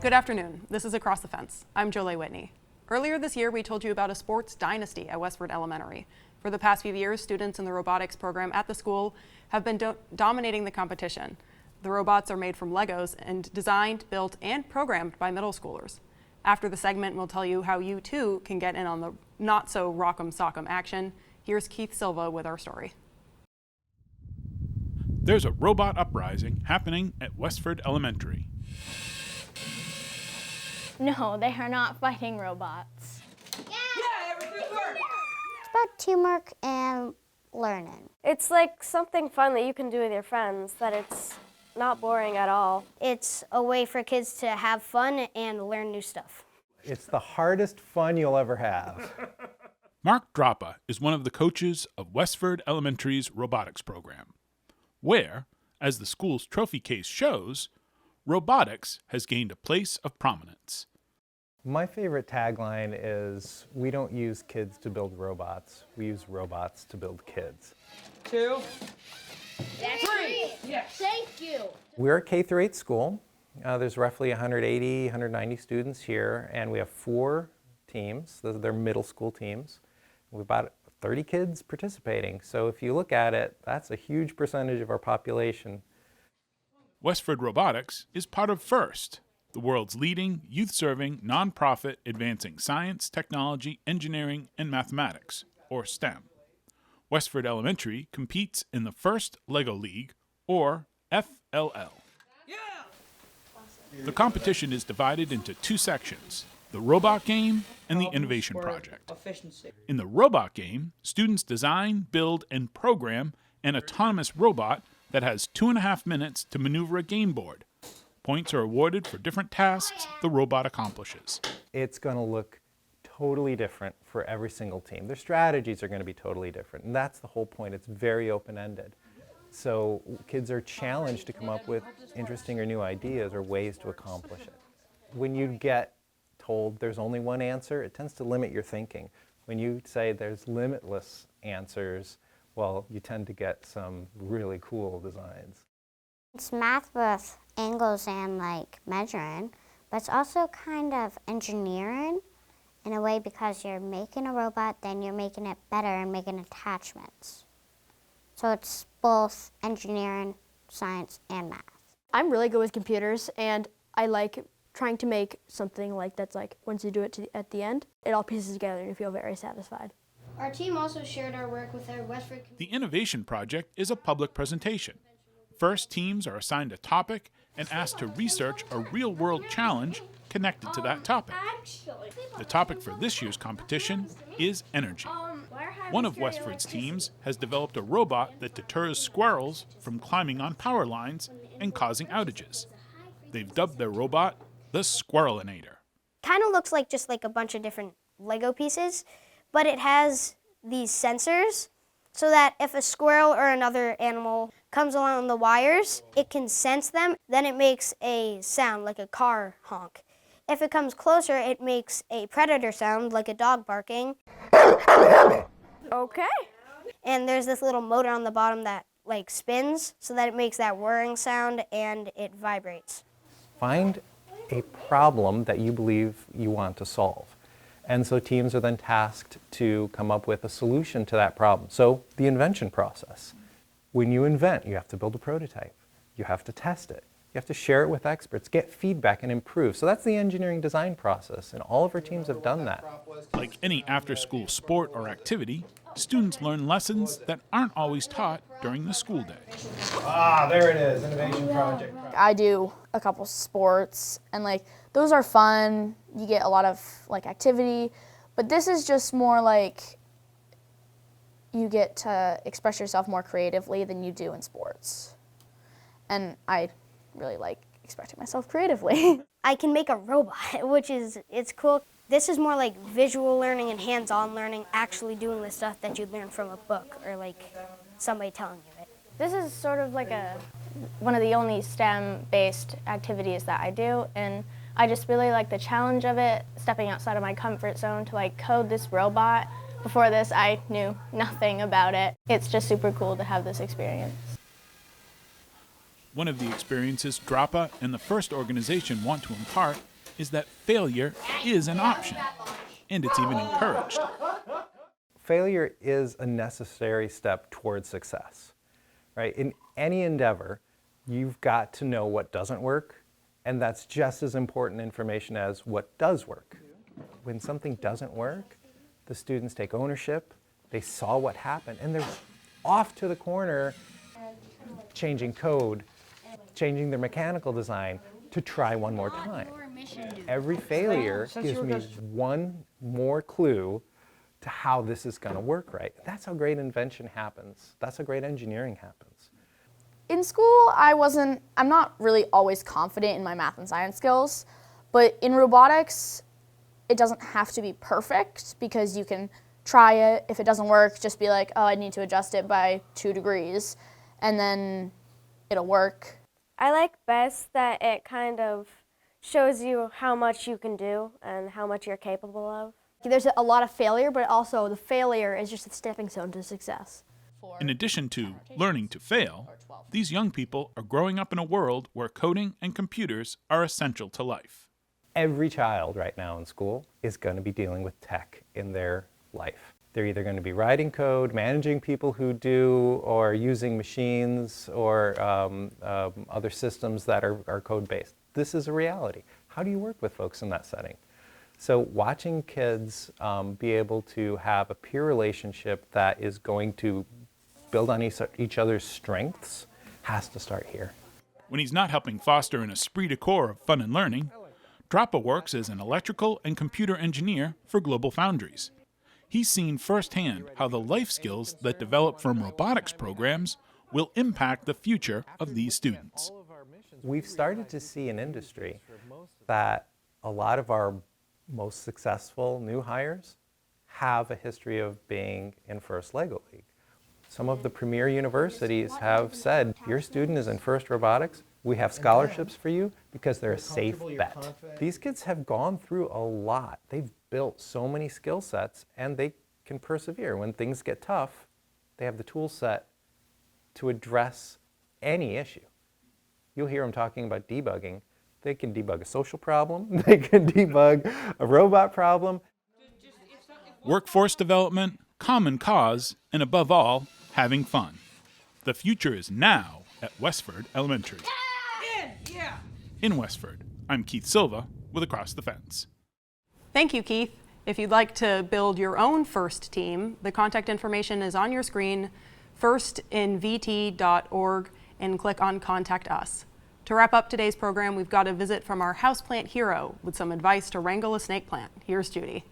Good afternoon. This is Across the Fence. I'm Jolie Whitney. Earlier this year, we told you about a sports dynasty at Westford Elementary. For the past few years, students in the robotics program at the school have been dominating the competition. The robots are made from Legos and designed, built, and programmed by middle schoolers. After the segment, we'll tell you how you too can get in on the not-so-rock'em sock'em action. Here's Keith Silva with our story. There's a robot uprising happening at Westford Elementary. No, they are not fighting robots. Yeah, everything works. It's about teamwork and learning. It's like something fun that you can do with your friends, that it's not boring at all. It's a way for kids to have fun and learn new stuff. It's the hardest fun you'll ever have. Mark Droppa is one of the coaches of Westford Elementary's robotics program, where, as the school's trophy case shows, robotics has gained a place of prominence. My favorite tagline is, we don't use kids to build robots, we use robots to build kids. 2, That's 3. Yes. Thank you. We're a K-8 school. There's roughly 180, 190 students here, and we have 4 teams. They're middle school teams. We've about 30 kids participating. So if you look at it, that's a huge percentage of our population. Westford Robotics is part of FIRST, the world's leading youth-serving nonprofit advancing science, technology, engineering, and mathematics, or STEM. Westford Elementary competes in the FIRST LEGO League, or FLL. The competition is divided into 2 sections, the robot game and the innovation project. In the robot game, students design, build, and program an autonomous robot that has 2.5 minutes to maneuver a game board. Points are awarded for different tasks the robot accomplishes. It's going to look totally different for every single team. Their strategies are going to be totally different, and that's the whole point. It's very open-ended. So kids are challenged to come up with interesting or new ideas or ways to accomplish it. When you get told there's only one answer, it tends to limit your thinking. When you say there's limitless answers, well, you tend to get some really cool designs. It's math with angles and like measuring, but it's also kind of engineering in a way because you're making a robot, then you're making it better and making attachments. So it's both engineering, science, and math. I'm really good with computers, and I like trying to make something like that's like, once you do it at the end, it all pieces together and you feel very satisfied. Our team also shared our work with our Westford. The innovation project is a public presentation. First, teams are assigned a topic and asked to research a real-world challenge connected to that topic. The topic for this year's competition is energy. One of Westford's teams has developed a robot that deters squirrels from climbing on power lines and causing outages. They've dubbed their robot the Squirrelinator. Kind of looks like just like a bunch of different Lego pieces, but it has these sensors so that if a squirrel or another animal comes along the wires, it can sense them, then it makes a sound like a car honk. If it comes closer, it makes a predator sound like a dog barking. Okay. And there's this little motor on the bottom that like spins so that it makes that whirring sound and it vibrates. Find a problem that you believe you want to solve. And so teams are then tasked to come up with a solution to that problem. So the invention process. When you invent, you have to build a prototype. You have to test it. You have to share it with experts, get feedback, and improve. So that's the engineering design process, and all of our teams have done that. Like any after-school sport or activity, students learn lessons that aren't always taught during the school day. Ah, there it is, innovation project. I do a couple sports, and like those are fun. You get a lot of like activity, but this is just more like you get to express yourself more creatively than you do in sports. And I really like expressing myself creatively. I can make a robot, it's cool. This is more like visual learning and hands-on learning, actually doing the stuff that you'd learn from a book or like somebody telling you it. This is sort of like one of the only STEM-based activities that I do, and I just really like the challenge of it, stepping outside of my comfort zone to like code this robot. Before this, I knew nothing about it. It's just super cool to have this experience. One of the experiences Droppa and the FIRST organization want to impart is that failure is an option, and it's even encouraged. Failure is a necessary step towards success, right? In any endeavor, you've got to know what doesn't work, and that's just as important information as what does work. When something doesn't work, the students take ownership, they saw what happened, and they're off to the corner changing code, changing their mechanical design to try one more time. Every failure gives me one more clue to how this is going to work right. That's how great invention happens. That's how great engineering happens. In school, I'm not really always confident in my math and science skills, but in robotics, it doesn't have to be perfect because you can try it. If it doesn't work, just be like, oh, I need to adjust it by 2 degrees, and then it'll work. I like best that it kind of shows you how much you can do and how much you're capable of. There's a lot of failure, but also the failure is just a stepping stone to success. In addition to learning to fail, these young people are growing up in a world where coding and computers are essential to life. Every child right now in school is going to be dealing with tech in their life. They're either going to be writing code, managing people who do, or using machines or other systems that are code-based. This is a reality. How do you work with folks in that setting? So watching kids be able to have a peer relationship that is going to build on each other's strengths has to start here. When he's not helping foster an esprit de corps of fun and learning, Drapa works as an electrical and computer engineer for Global Foundries. He's seen firsthand how the life skills that develop from robotics programs will impact the future of these students. We've started to see in industry that a lot of our most successful new hires have a history of being in First Lego League. Some of the premier universities have said, your student is in First Robotics, we have scholarships for you because they're a safe bet. These kids have gone through a lot. They've built so many skill sets and they can persevere. When things get tough, they have the tool set to address any issue. You'll hear them talking about debugging. They can debug a social problem, they can debug a robot problem. Workforce development, common cause, and above all, having fun. The future is now at Westford Elementary. In Westford, I'm Keith Silva with Across the Fence. Thank you, Keith. If you'd like to build your own FIRST team, the contact information is on your screen, firstinvt.org, and click on Contact Us. To wrap up today's program, we've got a visit from our Houseplant Hero with some advice to wrangle a snake plant. Here's Judy.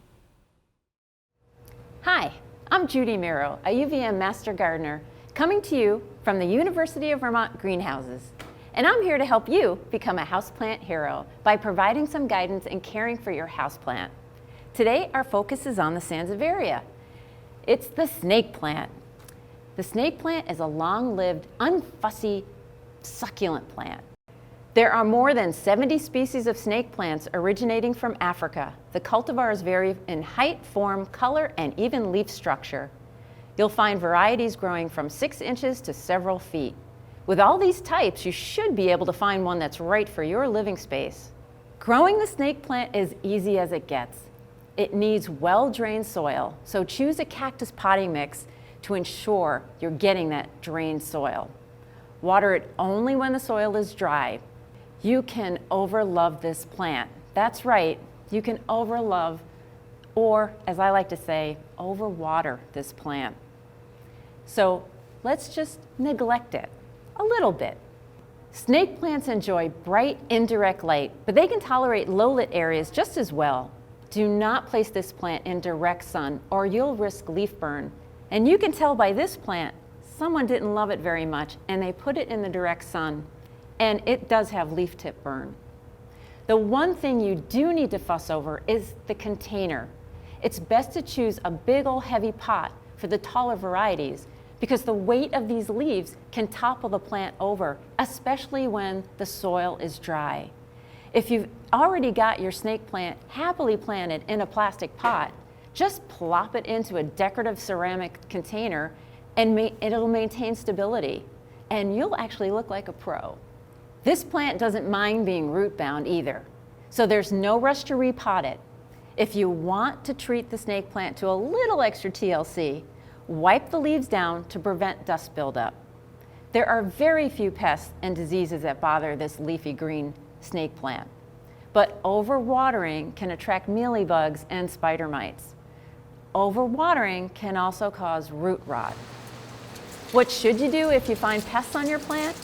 Hi, I'm Judy Miro, a UVM Master Gardener, coming to you from the University of Vermont Greenhouses. And I'm here to help you become a houseplant hero by providing some guidance and caring for your houseplant. Today, our focus is on the Sansevieria. It's the snake plant. The snake plant is a long-lived, unfussy, succulent plant. There are more than 70 species of snake plants originating from Africa. The cultivars vary in height, form, color, and even leaf structure. You'll find varieties growing from 6 inches to several feet. With all these types, you should be able to find one that's right for your living space. Growing the snake plant is easy as it gets. It needs well-drained soil, so choose a cactus potting mix to ensure you're getting that drained soil. Water it only when the soil is dry. You can overlove this plant. That's right, you can overlove, or as I like to say, overwater this plant. So let's just neglect it a little bit. Snake plants enjoy bright, indirect light, but they can tolerate low-lit areas just as well. Do not place this plant in direct sun or you'll risk leaf burn. And you can tell by this plant, someone didn't love it very much and they put it in the direct sun, and it does have leaf tip burn. The one thing you do need to fuss over is the container. It's best to choose a big old heavy pot for the taller varieties because the weight of these leaves can topple the plant over, especially when the soil is dry. If you've already got your snake plant happily planted in a plastic pot, just plop it into a decorative ceramic container and it'll maintain stability, and you'll actually look like a pro. This plant doesn't mind being root bound either. so there's no rush to repot it. If you want to treat the snake plant to a little extra TLC, wipe the leaves down to prevent dust buildup. There are very few pests and diseases that bother this leafy green snake plant, but overwatering can attract mealybugs and spider mites. Overwatering can also cause root rot. What should you do if you find pests on your plant?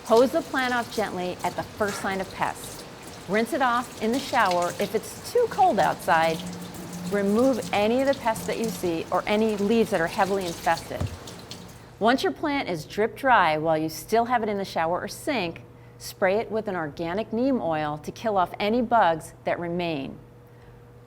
Hose the plant off gently at the first sign of pests. Rinse it off in the shower if it's too cold outside. Remove any of the pests that you see or any leaves that are heavily infested. Once your plant is drip dry while you still have it in the shower or sink, spray it with an organic neem oil to kill off any bugs that remain.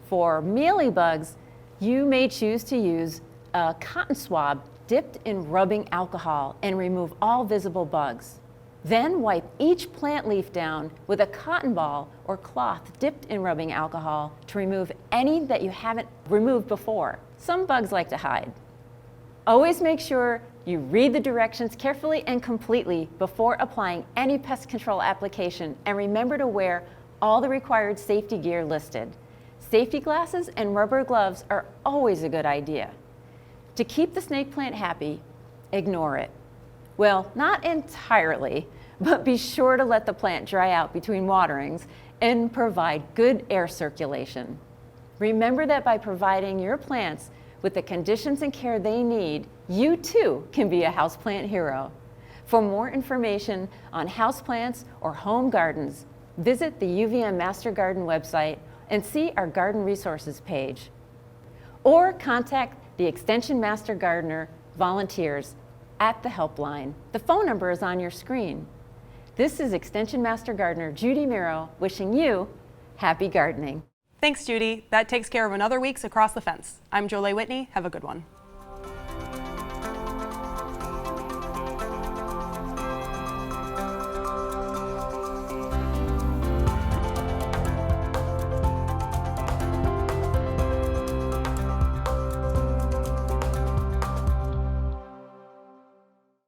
For mealybugs, you may choose to use a cotton swab dipped in rubbing alcohol and remove all visible bugs. Then wipe each plant leaf down with a cotton ball or cloth dipped in rubbing alcohol to remove any that you haven't removed before. Some bugs like to hide. Always make sure you read the directions carefully and completely before applying any pest control application, and remember to wear all the required safety gear listed. Safety glasses and rubber gloves are always a good idea. To keep the snake plant happy, ignore it. Well, not entirely, but be sure to let the plant dry out between waterings and provide good air circulation. Remember that by providing your plants with the conditions and care they need, you too can be a houseplant hero. For more information on houseplants or home gardens, visit the UVM Master Garden website and see our garden resources page. Or contact the Extension Master Gardener volunteers at the helpline. The phone number is on your screen. This is Extension Master Gardener Judy Miro wishing you happy gardening. Thanks, Judy. That takes care of another week's Across the Fence. I'm Jolie Whitney. Have a good one.